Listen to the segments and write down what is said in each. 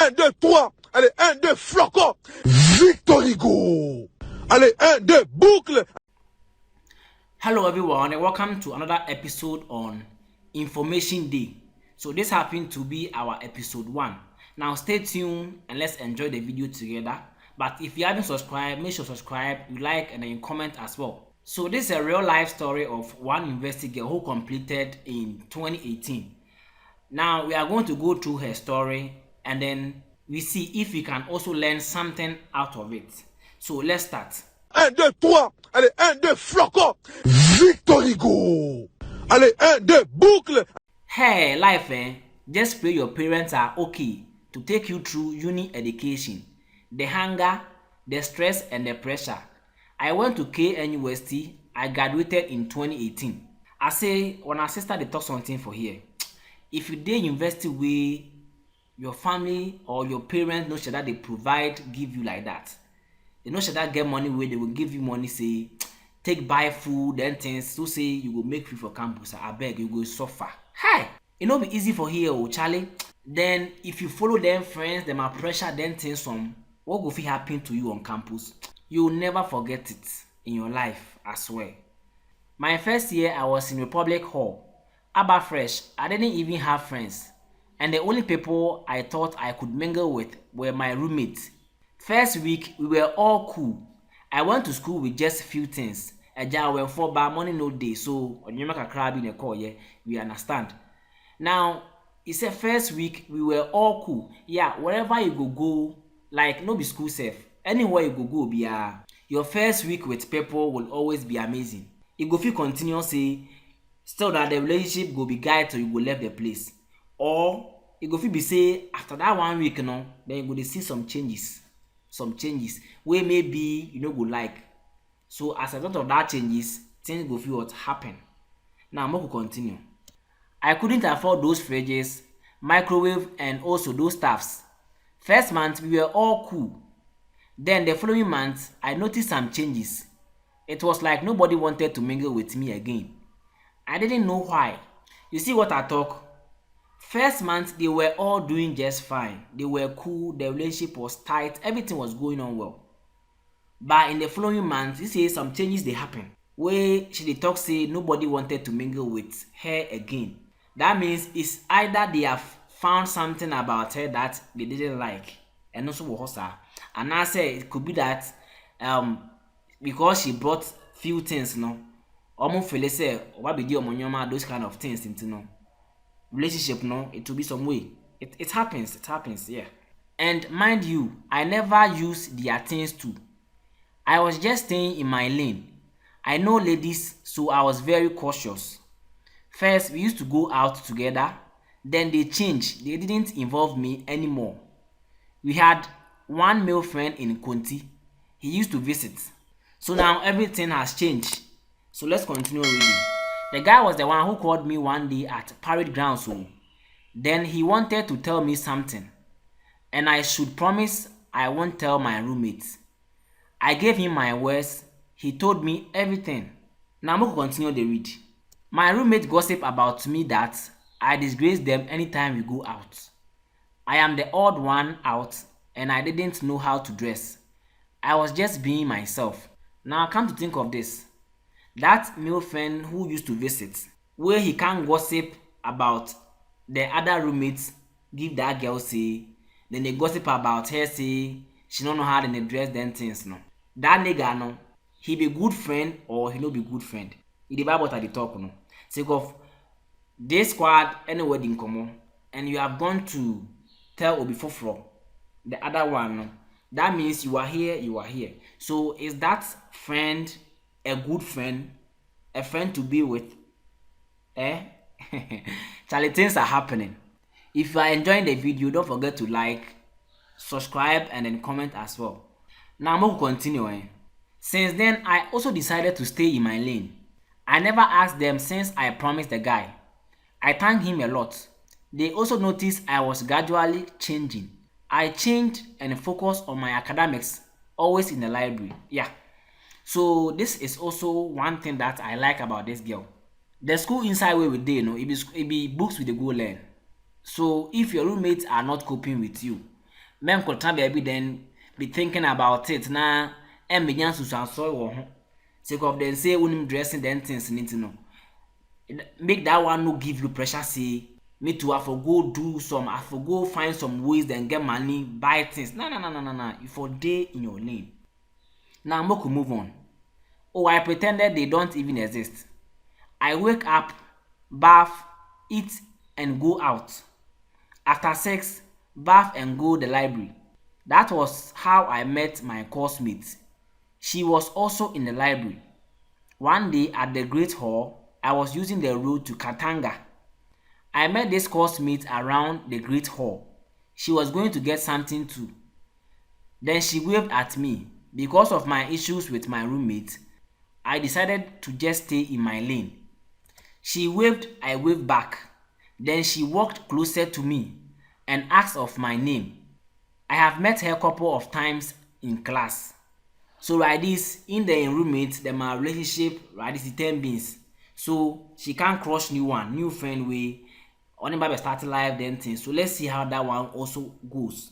1, 2, 3. Allez, 1, 2, flocon. Victory go. Allez, 1, 2, boucle. Hello everyone and welcome to another episode on Information Day. So this happened to be our episode 1. Now stay tuned and let's enjoy the video together. But if you haven't subscribed, make sure to subscribe, you like and then you comment as well. So this is a real life story of one university girl who completed in 2018. Now we are going to go through her story and then we see if we can also learn something out of it. So let's start. 1, 2, 3. Allez, 1, 2, flocon. Victory go. Allez, 1, 2, boucle. Hey, life, just pray your parents are okay to take you through uni education. The hunger, the stress, and the pressure. I went to KNUST. I graduated in 2018. I say, when our sister they talk something for here. If you dey university where your family or your parents know that they provide, give you like that. They know that get money where they will give you money, say, take buy food and things, so say you go make free for campus. I beg you go suffer. Hi! It no be easy for here, oh Charlie. Then if you follow them friends, them are pressure, then things some, what go fit happen to you on campus? You will never forget it in your life, I swear. My first year, I was in Republic Hall. Abba fresh, I didn't even have friends. And the only people I thought I could mingle with were my roommates. First week, we were all cool. I went to school with just few things. Eja went for bar money no day, so on you make a crab in a call, yeah, we understand. Now, it's a first week, we were all cool. Yeah, wherever you go, like no be school safe. Anywhere you go, be your first week with people will always be amazing. You go feel continue say, still that the relationship go be guide till you go left the place. Or you go feel be say after that 1 week, then you go to see some changes where maybe you know go like. So as a result of that changes, things go feel what happen. Now I'm going to continue. I couldn't afford those fridges, microwave, and also those stuffs. First month we were all cool. Then the following month I noticed some changes. It was like nobody wanted to mingle with me again. I didn't know why. You see what I talk? First month they were all doing just fine. They were cool, the relationship was tight, everything was going on well. But in the following month, you see some changes they happen. Where she talk say nobody wanted to mingle with her again. That means it's either they have found something about her that they didn't like, and also was her. And I say it could be that because she brought few things, almost feel say what be those kind of things into relationship, it will be some way. It happens, yeah. And mind you, I never use their things too. I was just staying in my lane. I know ladies, so I was very cautious. First, we used to go out together. Then they changed. They didn't involve me anymore. We had one male friend in Konti. He used to visit. So now everything has changed. So let's continue reading. The guy was the one who called me one day at parade ground. So then he wanted to tell me something. And I should promise I won't tell my roommates. I gave him my words. He told me everything. Now I'm going to continue the read. My roommate gossip about me that I disgrace them anytime we go out. I am the odd one out and I didn't know how to dress. I was just being myself. Now I come to think of this. That male friend who used to visit, where he can't gossip about the other roommates, give that girl say, then they gossip about her say, she don't know how to dress them things, That nigga, he be good friend or he no be good friend. It about what I talk, Sake of this squad any wedding come and you have gone to tell Obifofro, the other one, that means you are here. So is that friend a good friend, a friend to be with? Charlie, things are happening. If you are enjoying the video, don't forget to like, subscribe, and then comment as well. Now I'm going to continue. Since then, I also decided to stay in my lane. I never asked them since I promised the guy. I thanked him a lot. They also noticed I was gradually changing. I changed and focused on my academics, always in the library. Yeah. So this is also one thing that I like about this girl. The school inside where we dey, it be books with the go learn. So if your roommates are not coping with you, Men could time baby then be thinking about it na and begin to soil or sake of them say unim dressing then things need to know. Make that one no give you pressure say me too I for go do some I for go find some ways then get money buy things. No. You for day in your lane. Now I'm going move on. Oh, I pretended they don't even exist. I wake up, bath, eat, and go out. After sex, bath and go the library. That was how I met my course mate. She was also in the library. One day at the Great Hall, I was using the road to Katanga. I met this course mate around the Great Hall. She was going to get something too. Then she waved at me. Because of my issues with my roommate, I decided to just stay in my lane. She waved, I waved back. Then she walked closer to me and asked of my name. I have met her a couple of times in class. So like this, in the roommate, then my relationship, right, is the 10 beans. So she can't crush new friend way. Only by starting live then things. So let's see how that one also goes.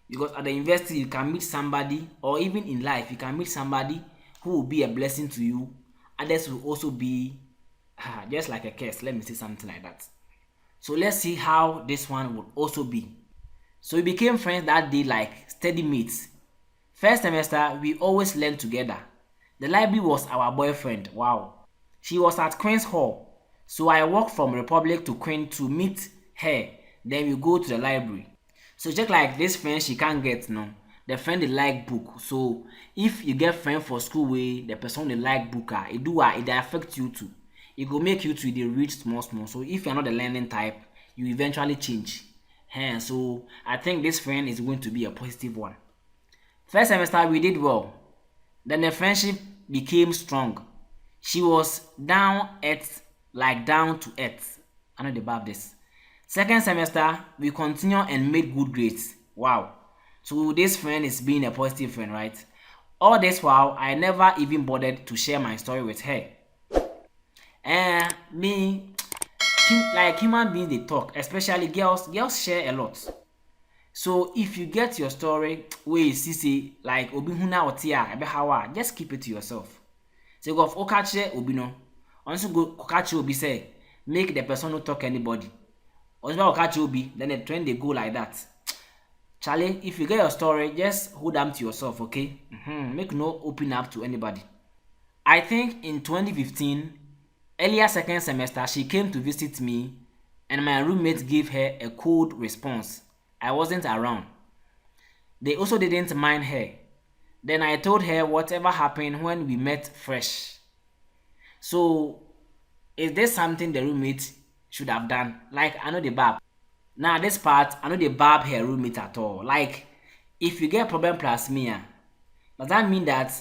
Because at the university you can meet somebody, or even in life you can meet somebody who will be a blessing to you. Others will also be just like a curse. Let me say something like that. So let's see how this one would also be. So we became friends that day like steady mates. First semester we always learned together. The library was our boyfriend. Wow. She was at Queen's Hall. So I walked from Republic to Queen to meet her. Then we go to the library. So just like this friend she can't get no. The friend they like book. So if you get friend for school way, the person they like book it dey affect you too. It go make you to dey read small. So if you're not the learning type, you eventually change. So I think this friend is going to be a positive one. First semester we did well. Then the friendship became strong. She was down to earth. I know they above this. Second semester, we continue and made good grades. Wow. So this friend is being a positive friend, right? All this while, I never even bothered to share my story with her. And like human beings, they talk, especially girls. Girls share a lot. So if you get your story where you see like obi huna otia ebe hawa, just keep it to yourself. So go okache obi no. Also go okache obi say make the person not talk anybody. Or catch Obi, then the trend they go like that. Charlie, if you get your story, just hold them to yourself, okay? Make no open up to anybody. I think in 2015, earlier second semester, she came to visit me and my roommate gave her a cold response. I wasn't around. They also didn't mind her. Then I told her whatever happened when we met fresh. So, is there something the roommate should have done? Like, I know the barb. Now, this part, I know the barb her roommate at all. Like, if you get problem plus me, does that mean that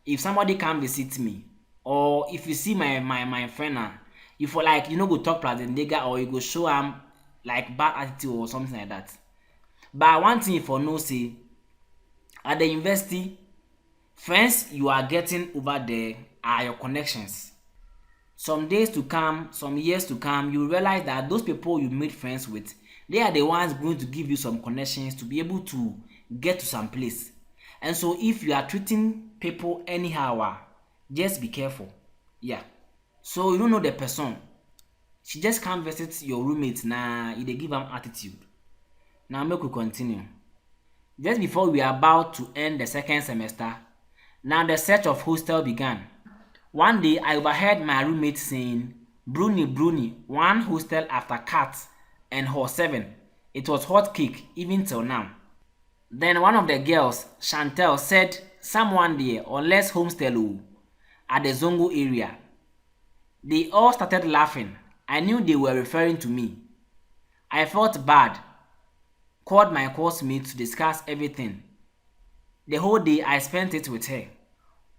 if somebody come visit me, or if you see my friend, you for like, you know, go talk plus the nigga, or you go show him like bad attitude or something like that. But one thing for no say, at the university, friends you are getting over there are your connections. Some days to come, some years to come, you realize that those people you made friends with, they are the ones going to give you some connections to be able to get to some place. And so if you are treating people anyhow, just be careful. Yeah. So you don't know the person. She just can't visit your roommate now, they give them attitude. Now make we continue. Just before we are about to end the second semester, now the search of hostel began. One day, I overheard my roommate saying, Bruni, one hostel after Cat and Hall 7. It was hot cake, even till now. Then one of the girls, Chantel, said, someone there, unless homestel at the Zongo area. They all started laughing. I knew they were referring to me. I felt bad. Called my course mate to discuss everything. The whole day, I spent it with her.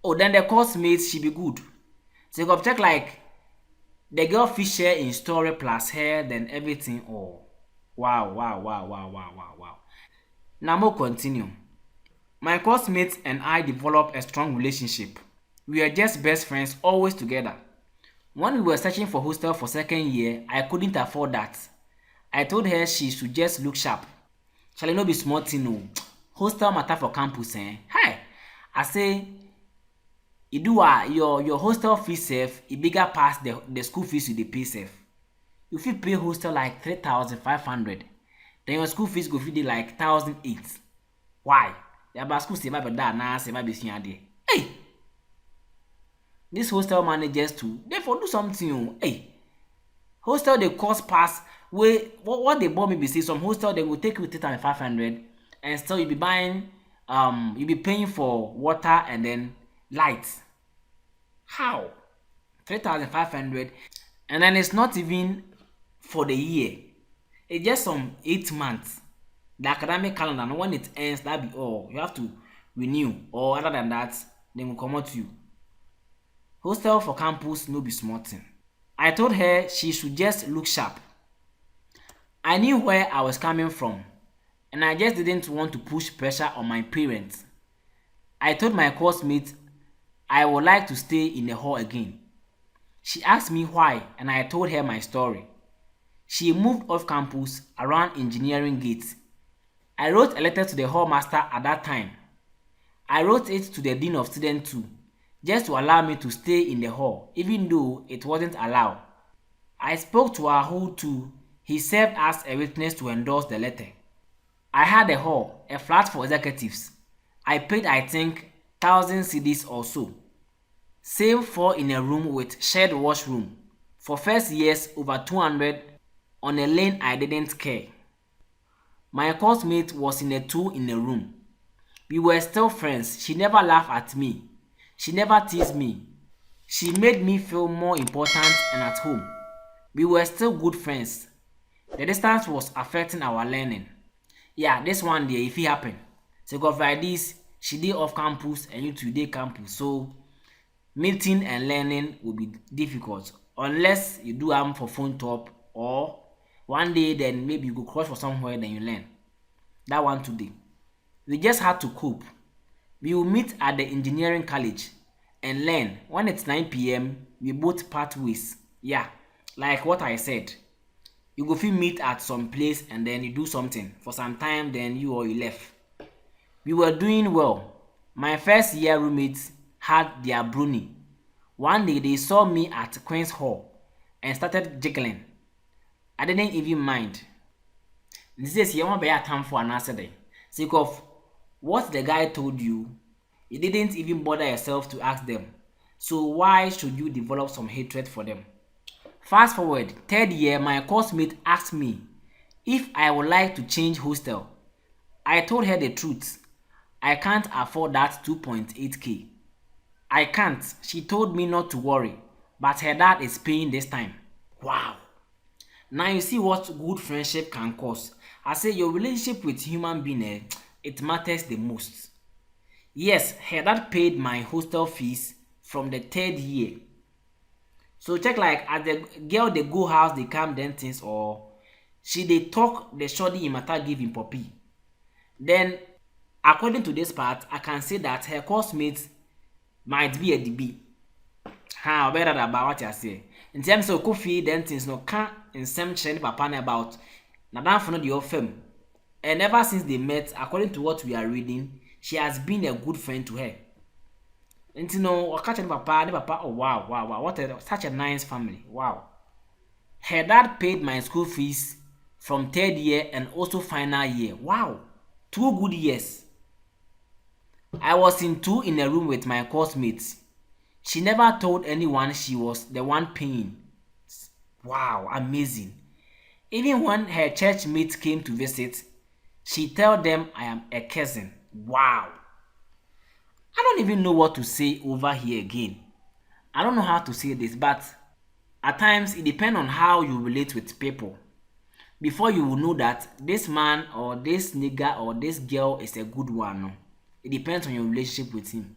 Oh, then the course mates she be good. So you go check like the girl fish share in story plus hair then everything. Oh, wow. Now more continue. My course mates and I developed a strong relationship. We were just best friends, always together. When we were searching for hostel for second year, I couldn't afford that. I told her she should just look sharp. Shall I not be smart, no? hostel matter for campus, eh? Hey, I say you do your hostel fee safe, it bigger pass the school fees you dey pay safe. You fit pay hostel like 3,500. Then your school fees go fit dey like 1,008. Why? The about school say be that na say be sua there. Hey! This hostel managers too, they for do something. Oh. Hey! Hostel they cost pass what they bought me be say some hostel they will take you 3,500 and still you be buying you be paying for water and then lights. How? 3,500 and then it's not even for the year. It's just some 8 months. The academic calendar, and when it ends, that be all. You have to renew, or other than that, they will come out to you. Hostel for campus no be small thing. I told her she should just look sharp. I knew where I was coming from, and I just didn't want to push pressure on my parents. I told my coursemate I would like to stay in the hall again. She asked me why, and I told her my story. She moved off campus around engineering gates. I wrote a letter to the hall master at that time. I wrote it to the dean of students too, just to allow me to stay in the hall, even though it wasn't allowed. I spoke to our hall too. He served as a witness to endorse the letter. I had a hall, a flat for executives. I paid I think 1,000 cedis or so. Same 4 in a room with shared washroom. For first years over 200 on a lane I didn't care. My coursemate was in a 2 in a room. We were still friends. She never laughed at me. She never teased me. She made me feel more important and at home. We were still good friends. The distance was affecting our learning. Yeah, this one day if it happened. So go like this, she did off campus and you two did campus. So meeting and learning will be difficult unless you do for phone top or one day then maybe you go cross for somewhere then you learn. That one today. We just had to cope. We will meet at the engineering college and learn. When it's 9 p.m., we both part ways. Yeah, like what I said. You go fit meet at some place and then you do something. For some time, then you left. We were doing well. My first year roommates had their brownie. One day they saw me at Queen's Hall and started jiggling. I didn't even mind. This is you want to be a time for an answer day. Sake of what the guy told you, you didn't even bother yourself to ask them. So why should you develop some hatred for them? Fast forward, 3rd year, my coursemate asked me if I would like to change hostel. I told her the truth. I can't afford that 2.8k. I can't. She told me not to worry, but her dad is paying this time. Wow. Now you see what good friendship can cause. I say your relationship with human being, it matters the most. Yes, her dad paid my hostel fees from the 3rd year. So check like as the girl they go house they come then things or she they talk the shoddy in matter give him puppy. Then according to this part, I can say that her coursemate might be a DB. How better about what I say. In terms of coffee, then things no can't in some chain papa about Nadam for the firm. And ever since they met, according to what we are reading, she has been a good friend to her. And you know, papa, oh wow, such a nice family. Wow. Her dad paid my school fees from 3rd year and also final year. Wow. 2 good years. I was in 2 in a room with my course-mates. She never told anyone she was the one paying. Wow, amazing. Even when her church mates came to visit, she told them I am a cousin. Wow. I don't even know what to say over here again. I don't know how to say this, but at times it depends on how you relate with people. Before you will know that this man or this nigga or this girl is a good one. No. It depends on your relationship with him.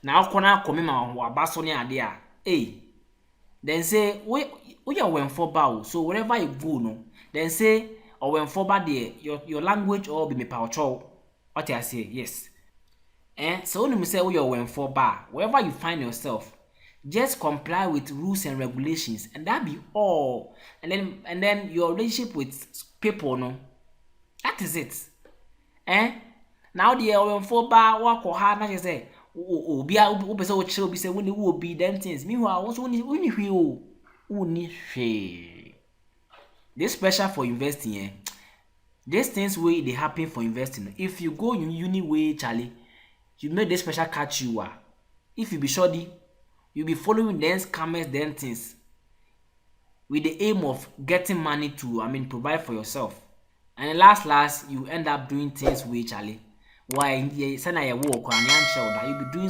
Now, corner come ma basoni ade hey. Then say we are when for bow. So wherever you go, no. Then say or when for bad there, your language or be me power. What I say, yes. So when you say we are when for bar, wherever you find yourself, just comply with rules and regulations, and that be all. And then your relationship with people, no, that is it. Now the for ba wa ko ha na say obi a wo pese wo kire obi say woni wo obi then things meanwhile also woni hwe o woni hwe. This pressure for investing these things wey dey happen for investing, if you go uni way Charlie, you make this pressure catch you if you be shoddy, you be following them scammers them things with the aim of getting money to provide for yourself, and last you end up doing things wey Charlie why say na your work and that you be doing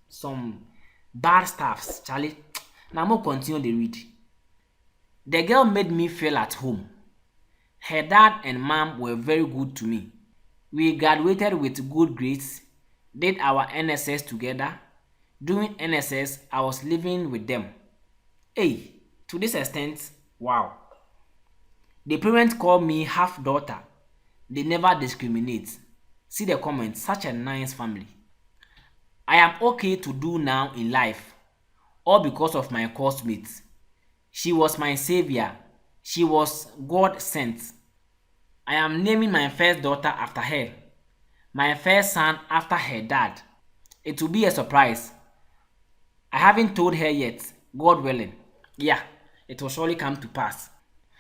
some bad stuffs Charlie. Now mo continue the read. The girl made me feel at home. Her dad and mom were very good to me. We graduated with good grades, did our NSS together. During NSS, I was living with them. Hey, to this extent, wow. The parents call me half daughter. They never discriminate. See the comments, such a nice family. I am okay to do now in life, all because of my coursemate. She was my savior. She was God sent. I am naming my first daughter after her, my first son after her dad. It will be a surprise. I haven't told her yet, God willing. Yeah, it will surely come to pass.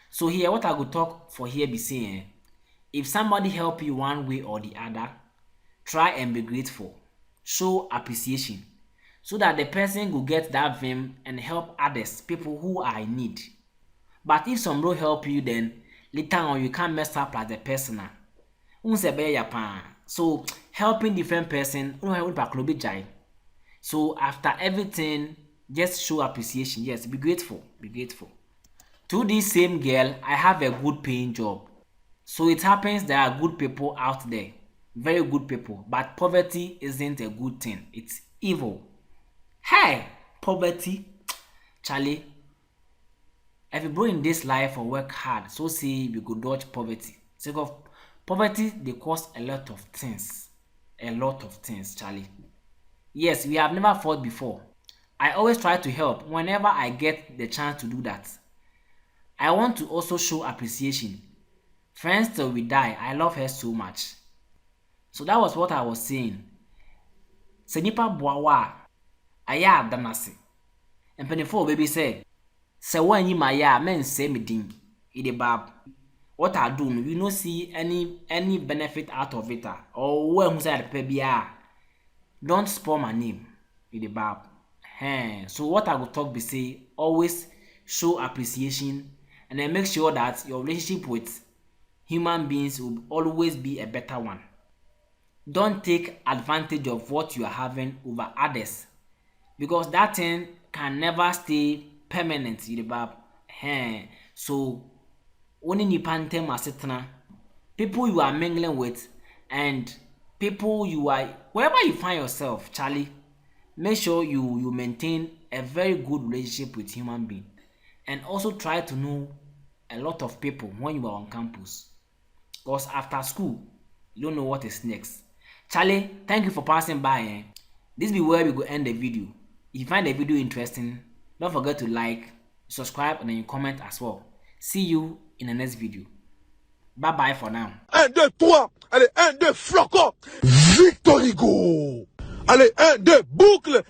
So here, what I go talk for here be saying, if somebody help you one way or the other, try and be grateful. Show appreciation so that the person will get that vim and help others, people who are in need. But if some don't help you, then later on you can't mess up like the person. So helping different person, so after everything, just show appreciation. Yes, be grateful. Be grateful. To this same girl, I have a good paying job. So it happens there are good people out there. Very good people. But poverty isn't a good thing. It's evil. Hey, poverty. Charlie. Everybody in this life will work hard. So say we go dodge poverty. Sake of poverty, they cause a lot of things. A lot of things, Charlie. Yes, we have never fought before. I always try to help whenever I get the chance to do that. I want to also show appreciation. Friends till we die, I love her so much. So that was what I was saying. Senipa boawa, aya damase. And penifo baby say, se one yi maya men say me ding. Ide bab. What I do, you no see any benefit out of it, or where who said pebia. Don't spoil my name. Ide bab. So what I will talk be say, always show appreciation and then make sure that your relationship with human beings will always be a better one. Don't take advantage of what you are having over others, because that thing can never stay permanent. So only nipantem asetna, people you are mingling with and people you are wherever you find yourself, Charlie, make sure you maintain a very good relationship with human being, and also try to know a lot of people when you are on campus, because after school you don't know what is next. Charlie, thank you for passing by. This be where we go end the video. If you find the video interesting, don't forget to like, subscribe, and then you comment as well. See you in the next video. Bye bye for now. 1, 2, 3. Allez, 1, 2, flocon. Victorigo. Allez, 1, 2, boucle.